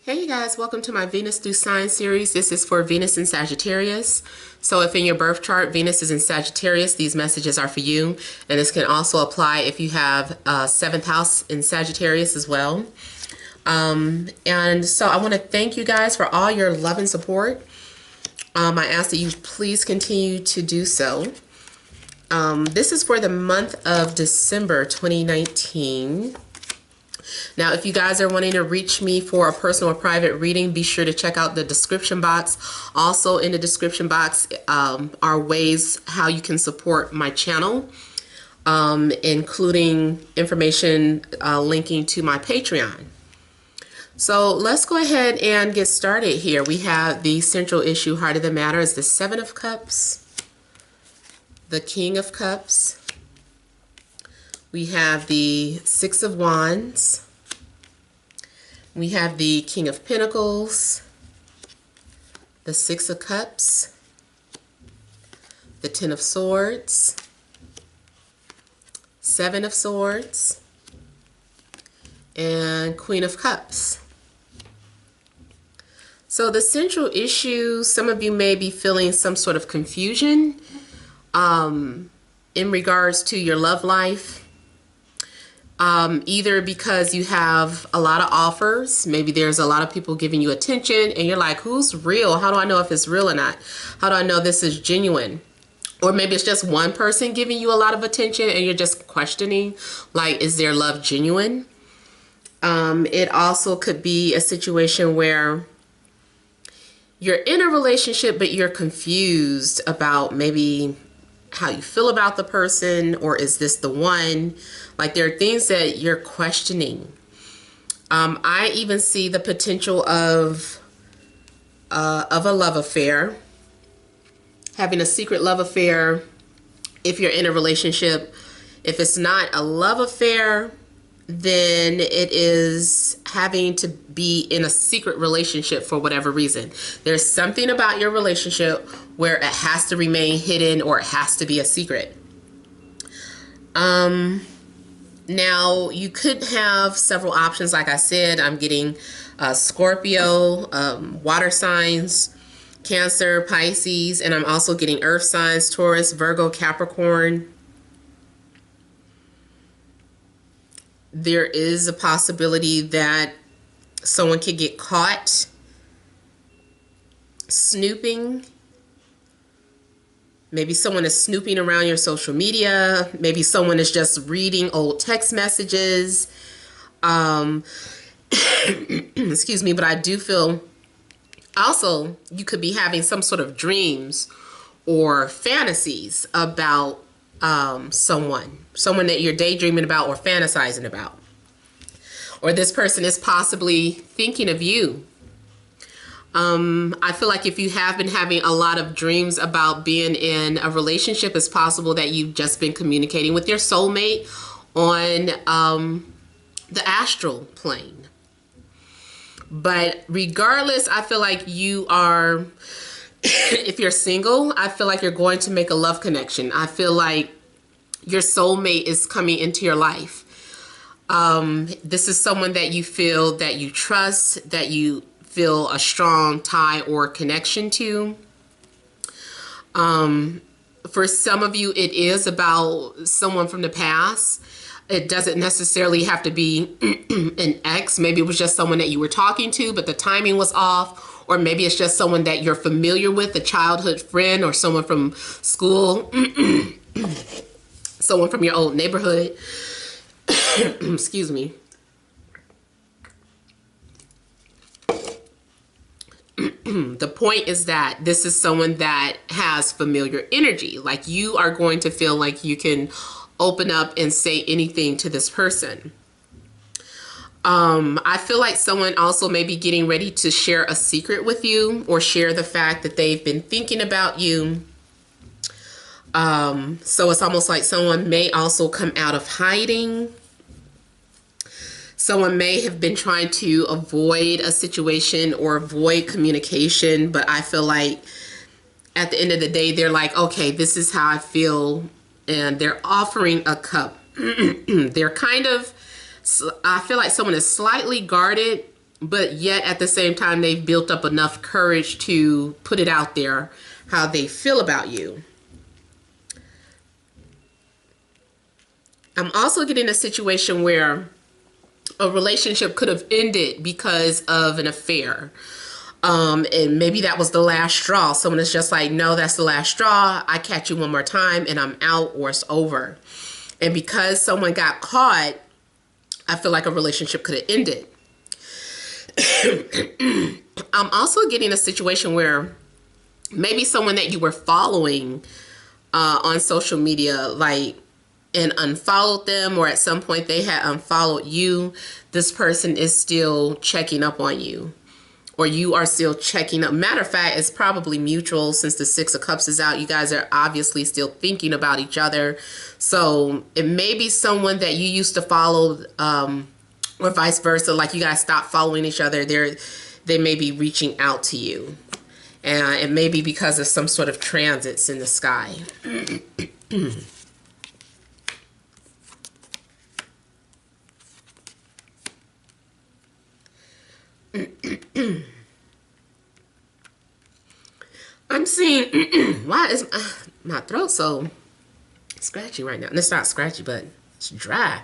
Hey you guys, welcome to my Venus through Sign series. This is for Venus in Sagittarius. So if in your birth chart Venus is in Sagittarius, these messages are for you. And this can also apply if you have 7th house in Sagittarius as well. And so I want to thank you guys for all your love and support. I ask that you please continue to do so. This is for the month of December 2019. Now, if you guys are wanting to reach me for a personal or private reading, be sure to check out the description box. Also in the description box are ways how you can support my channel, including information linking to my Patreon. So let's go ahead and get started here. We have the central issue, heart of the matter, is the 7 of Cups, the King of Cups. We have the 6 of Wands. We have the King of Pentacles, the 6 of Cups, the 10 of Swords, 7 of Swords, and Queen of Cups. So the central issue, some of you may be feeling some sort of confusion in regards to your love life. Either because you have a lot of offers, maybe there's a lot of people giving you attention and you're like, who's real? How do I know if it's real or not? How do I know this is genuine? Or maybe it's just one person giving you a lot of attention and you're just questioning, like, is their love genuine? It also could be a situation where you're in a relationship, but you're confused about maybe how you feel about the person, or is this the one? Like, there are things that you're questioning. I even see the potential of a love affair, having a secret love affair if you're in a relationship. If it's not a love affair, then it is having to be in a secret relationship for whatever reason. There's something about your relationship where it has to remain hidden or it has to be a secret. Now, you could have several options. Like I said, I'm getting Scorpio, water signs, Cancer, Pisces, and I'm also getting earth signs, Taurus, Virgo, Capricorn. There is a possibility that someone could get caught snooping. Maybe someone is snooping around your social media. Maybe someone is just reading old text messages. Excuse me, but I do feel also you could be having some sort of dreams or fantasies about someone that you're daydreaming about or fantasizing about. Or this person is possibly thinking of you. I feel like if you have been having a lot of dreams about being in a relationship, it's possible that you've just been communicating with your soulmate on the astral plane. But regardless, I feel like you are, if you're single, I feel like you're going to make a love connection. I feel like your soulmate is coming into your life. This is someone that you feel that you trust, that you feel a strong tie or connection to. For some of you, it is about someone from the past. It doesn't necessarily have to be an ex. Maybe it was just someone that you were talking to, but the timing was off. Or maybe it's just someone that you're familiar with, a childhood friend or someone from school, someone from your old neighborhood. Excuse me. The point is that this is someone that has familiar energy. Like, you are going to feel like you can open up and say anything to this person. I feel like someone also may be getting ready to share a secret with you or share the fact that they've been thinking about you. So it's almost like someone may also come out of hiding. Someone may have been trying to avoid a situation or avoid communication, but I feel like at the end of the day, they're like, okay, this is how I feel, and they're offering a cup. They're kind of, I feel like someone is slightly guarded but yet at the same time, they've built up enough courage to put it out there how they feel about you. I'm also getting a situation where a relationship could have ended because of an affair. And maybe that was the last straw. Someone is just like, no, that's the last straw. I catch you one more time and I'm out, or it's over. And because someone got caught, I feel like a relationship could have ended. I'm also getting a situation where maybe someone that you were following on social media, like, and unfollowed them, or at some point they had unfollowed you. This person is still checking up on you, or you are still checking up. Matter of fact, it's probably mutual. Since the Six of Cups is out, you guys are obviously still thinking about each other. So it may be someone that you used to follow, or vice versa. Like, you guys stopped following each other. They may be reaching out to you. And it may be because of some sort of transits in the sky. I'm seeing, why is my throat so scratchy right now? And it's not scratchy, but it's dry.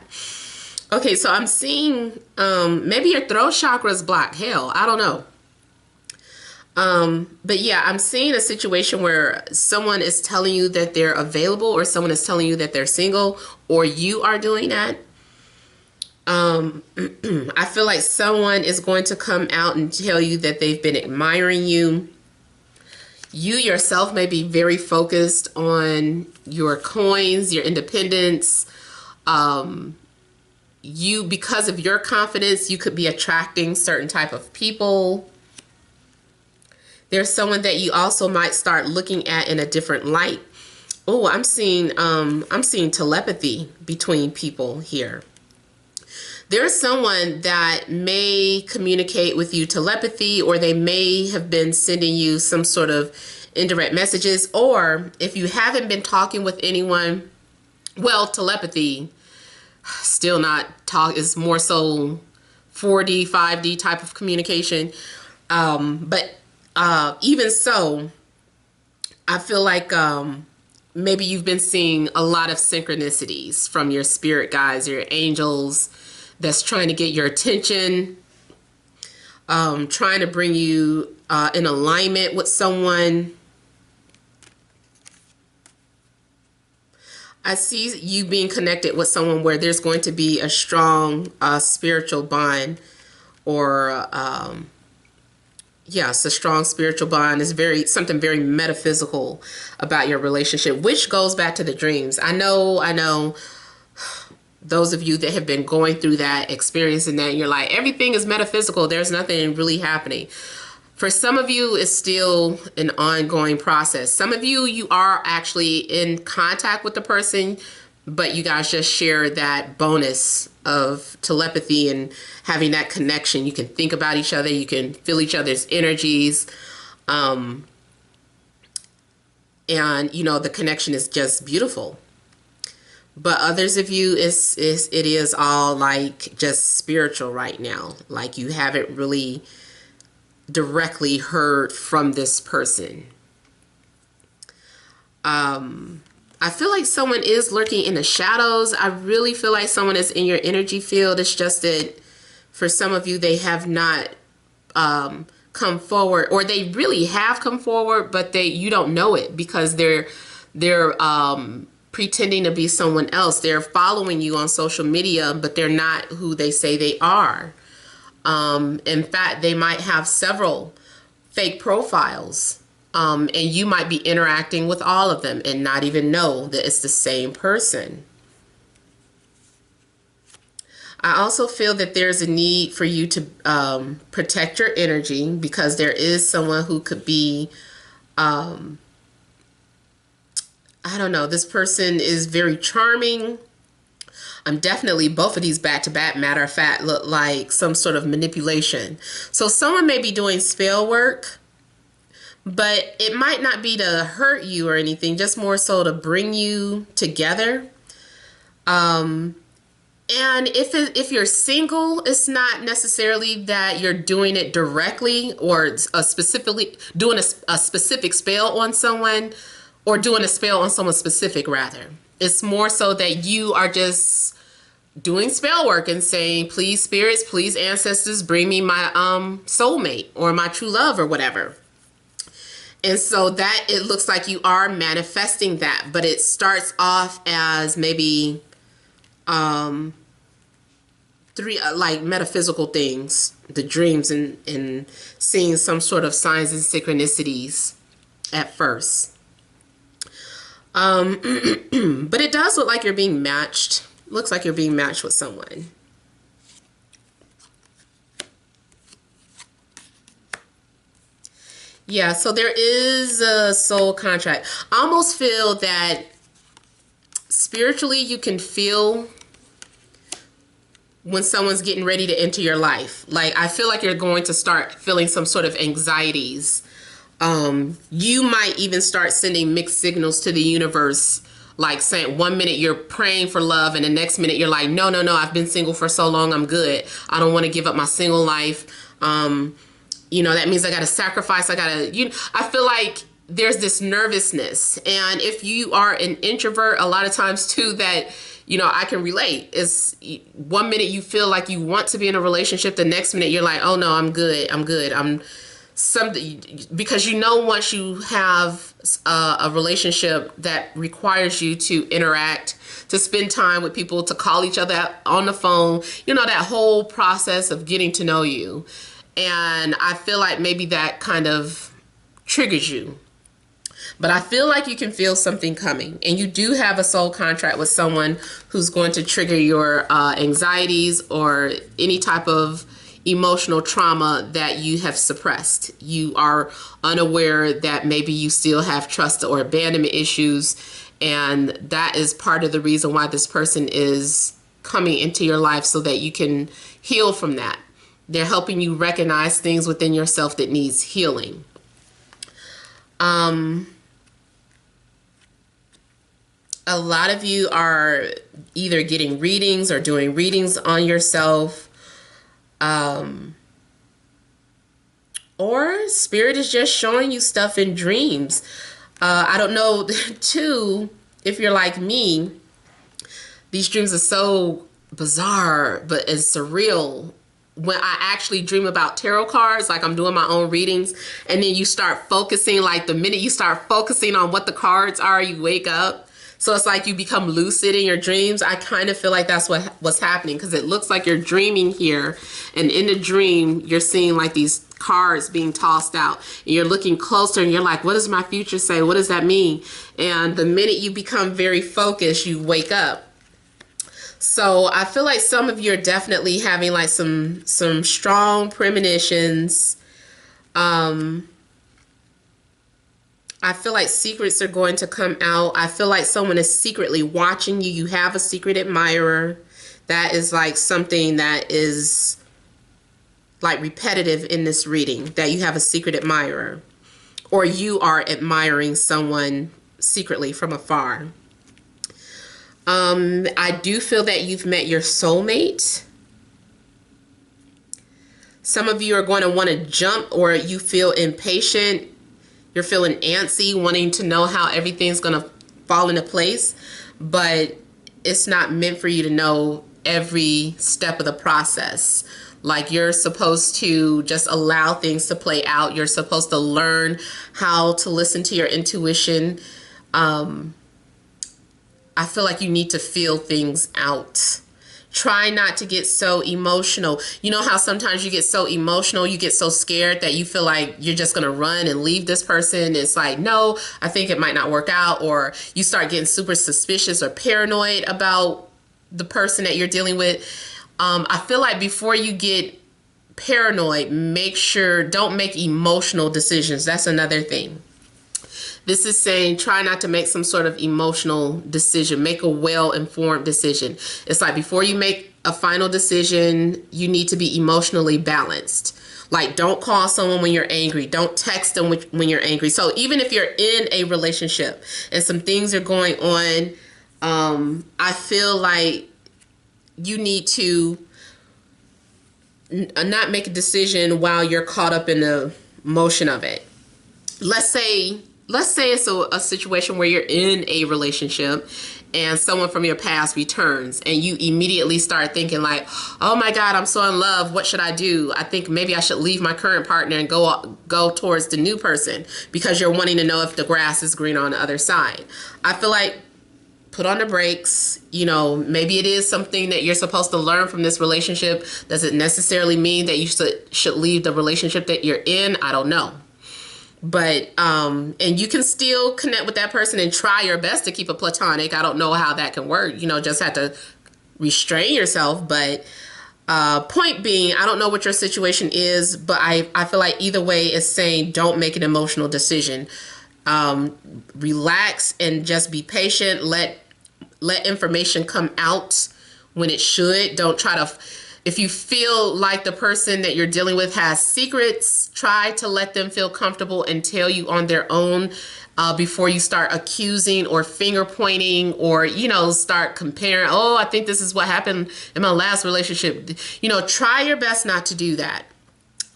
Okay, so I'm seeing, maybe your throat chakra is blocked. Hell, I don't know. But yeah, I'm seeing a situation where someone is telling you that they're available, or someone is telling you that they're single, or you are doing that. I feel like someone is going to come out and tell you that they've been admiring you. You yourself may be very focused on your coins, your independence. You, because of your confidence, you could be attracting certain type of people. There's someone that you also might start looking at in a different light. Oh, I'm seeing telepathy between people here. There's someone that may communicate with you telepathy, or they may have been sending you some sort of indirect messages. Or if you haven't been talking with anyone, well, telepathy, still not talk, is more so 4D, 5D type of communication. But even so, I feel like maybe you've been seeing a lot of synchronicities from your spirit guides, your angels, that's trying to get your attention, trying to bring you in alignment with someone. I see you being connected with someone where there's going to be a strong spiritual bond, or yes, a strong spiritual bond. Is something very metaphysical about your relationship, which goes back to the dreams. I know. Those of you that have been going through that, experiencing that, you're like, everything is metaphysical. There's nothing really happening. For some of you, it's still an ongoing process. Some of you, you are actually in contact with the person, but you guys just share that bonus of telepathy and having that connection. You can think about each other. You can feel each other's energies. And, you know, the connection is just beautiful. But others of you, it is all like just spiritual right now. Like, you haven't really directly heard from this person. I feel like someone is lurking in the shadows. I really feel like someone is in your energy field. It's just that for some of you, they have not come forward, or they really have come forward, but you don't know it because they're pretending to be someone else. They're following you on social media, but they're not who they say they are. In fact, they might have several fake profiles, and you might be interacting with all of them and not even know that it's the same person. I also feel that there's a need for you to protect your energy, because there is someone who could be I don't know, this person is very charming. Definitely both of these back to back, matter of fact, look like some sort of manipulation. So someone may be doing spell work, but it might not be to hurt you or anything, just more so to bring you together. And if you're single, it's not necessarily that you're doing it directly or specifically doing a specific spell on someone, or doing a spell on someone specific, rather. It's more so that you are just doing spell work and saying, please spirits, please ancestors, bring me my soulmate or my true love or whatever. And so that it looks like you are manifesting that, but it starts off as maybe three like metaphysical things, the dreams, and seeing some sort of signs and synchronicities at first. But it does look like you're being matched. Looks like you're being matched with someone. Yeah, so there is a soul contract. I almost feel that spiritually you can feel when someone's getting ready to enter your life. Like, I feel like you're going to start feeling some sort of anxieties. You might even start sending mixed signals to the universe, like saying 1 minute you're praying for love and the next minute you're like, no, I've been single for so long, I'm good. I don't want to give up my single life. You know, that means I got to sacrifice. I feel like there's this nervousness. And if you are an introvert, a lot of times too, that, you know, I can relate. Is 1 minute you feel like you want to be in a relationship, the next minute you're like, oh no, I'm good. Because you know, once you have a relationship that requires you to interact, to spend time with people, to call each other on the phone, you know, that whole process of getting to know you. And I feel like maybe that kind of triggers you. But I feel like you can feel something coming. And you do have a soul contract with someone who's going to trigger your anxieties or any type of emotional trauma that you have suppressed. You are unaware that maybe you still have trust or abandonment issues. And that is part of the reason why this person is coming into your life, so that you can heal from that. They're helping you recognize things within yourself that needs healing. A lot of you are either getting readings or doing readings on yourself. Or spirit is just showing you stuff in dreams. I don't know, too, if you're like me, these dreams are so bizarre, but it's surreal. When I actually dream about tarot cards, like I'm doing my own readings, and then you start focusing, like the minute you start focusing on what the cards are, you wake up. So it's like you become lucid in your dreams. I kind of feel like that's what's happening, because it looks like you're dreaming here, and in the dream you're seeing like these cards being tossed out, and you're looking closer and you're like, what does my future say? What does that mean? And the minute you become very focused, you wake up. So I feel like some of you are definitely having like some strong premonitions. I feel like secrets are going to come out. I feel like someone is secretly watching you. You have a secret admirer. That is like something that is like repetitive in this reading, that you have a secret admirer, or you are admiring someone secretly from afar. I do feel that you've met your soulmate. Some of you are going to want to jump, or you feel impatient. You're feeling antsy, wanting to know how everything's going to fall into place, but it's not meant for you to know every step of the process. Like, you're supposed to just allow things to play out. You're supposed to learn how to listen to your intuition. I feel like you need to feel things out. Try not to get so emotional. You know how sometimes you get so emotional, you get so scared that you feel like you're just going to run and leave this person. It's like, no, I think it might not work out. Or you start getting super suspicious or paranoid about the person that you're dealing with. I feel like before you get paranoid, make sure, don't make emotional decisions. That's another thing. This is saying try not to make some sort of emotional decision. Make a well-informed decision. It's like before you make a final decision, you need to be emotionally balanced. Like, don't call someone when you're angry. Don't text them when you're angry. So even if you're in a relationship and some things are going on, I feel like you need to not make a decision while you're caught up in the motion of it. Let's say it's a situation where you're in a relationship and someone from your past returns and you immediately start thinking like, oh my God, I'm so in love. What should I do? I think maybe I should leave my current partner and go towards the new person, because you're wanting to know if the grass is green on the other side. I feel like put on the brakes. You know, maybe it is something that you're supposed to learn from this relationship. Does it necessarily mean that you should leave the relationship that you're in? I don't know. But, and you can still connect with that person and try your best to keep it platonic. I don't know how that can work. You know, just have to restrain yourself. But point being, I don't know what your situation is, but I feel like either way is saying don't make an emotional decision. Relax and just be patient. Let information come out when it should. Don't try to... If you feel like the person that you're dealing with has secrets, try to let them feel comfortable and tell you on their own before you start accusing or finger pointing or, you know, start comparing. Oh, I think this is what happened in my last relationship. You know, try your best not to do that.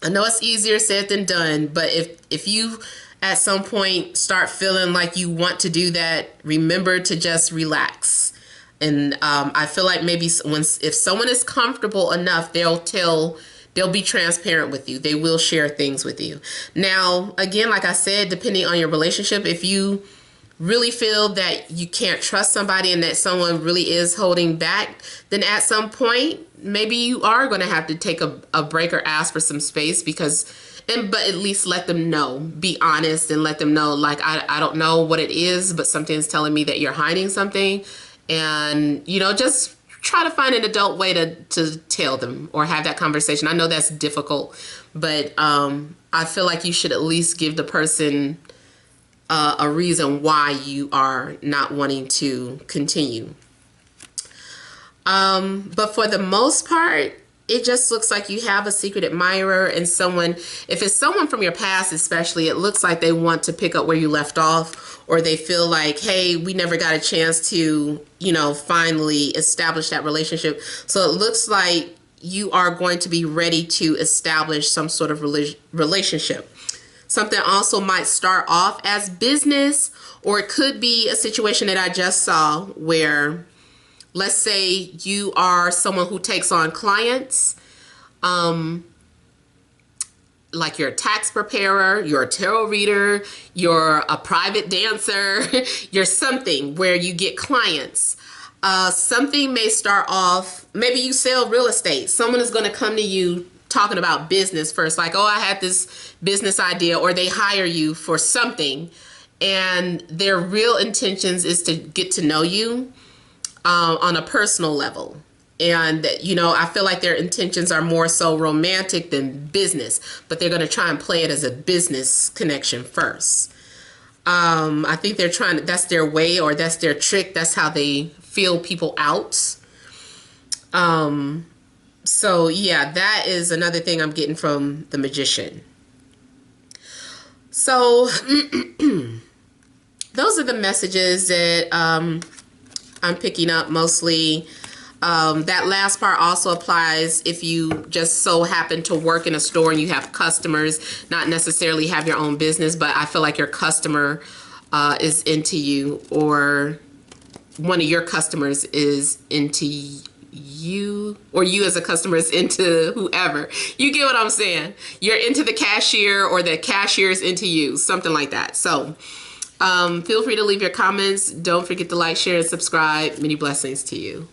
I know it's easier said than done, but if you at some point start feeling like you want to do that, remember to just relax. And I feel like maybe if someone is comfortable enough, they'll be transparent with you. They will share things with you. Now, again, like I said, depending on your relationship, if you really feel that you can't trust somebody and that someone really is holding back, then at some point, maybe you are going to have to take a break or ask for some space, but at least let them know. Be honest and let them know, like, I don't know what it is, but something's telling me that you're hiding something. And, you know, just try to find an adult way to tell them or have that conversation. I know that's difficult, but I feel like you should at least give the person a reason why you are not wanting to continue. But for the most part, it just looks like you have a secret admirer and someone, if it's someone from your past especially, it looks like they want to pick up where you left off, or they feel like, hey, we never got a chance to, you know, finally establish that relationship. So it looks like you are going to be ready to establish some sort of relationship. Something also might start off as business, or it could be a situation that I just saw where, let's say you are someone who takes on clients, like you're a tax preparer, you're a tarot reader, you're a private dancer, you're something where you get clients. Something may start off, maybe you sell real estate. Someone is going to come to you talking about business first, like, oh, I had this business idea, or they hire you for something, and their real intentions is to get to know you on a personal level. And, you know, I feel like their intentions are more so romantic than business, but they're going to try and play it as a business connection first. I think they're trying to, that's their way, or that's their trick. That's how they feel people out. So yeah, that is another thing I'm getting from the Magician. So those are the messages that I'm picking up mostly. That last part also applies if you just so happen to work in a store and you have customers, not necessarily have your own business, but I feel like your customer is into you, or one of your customers is into you, or you as a customer is into whoever. You get what I'm saying? You're into the cashier, or the cashier is into you, something like that. So feel free to leave your comments. Don't forget to like, share, and subscribe. Many blessings to you.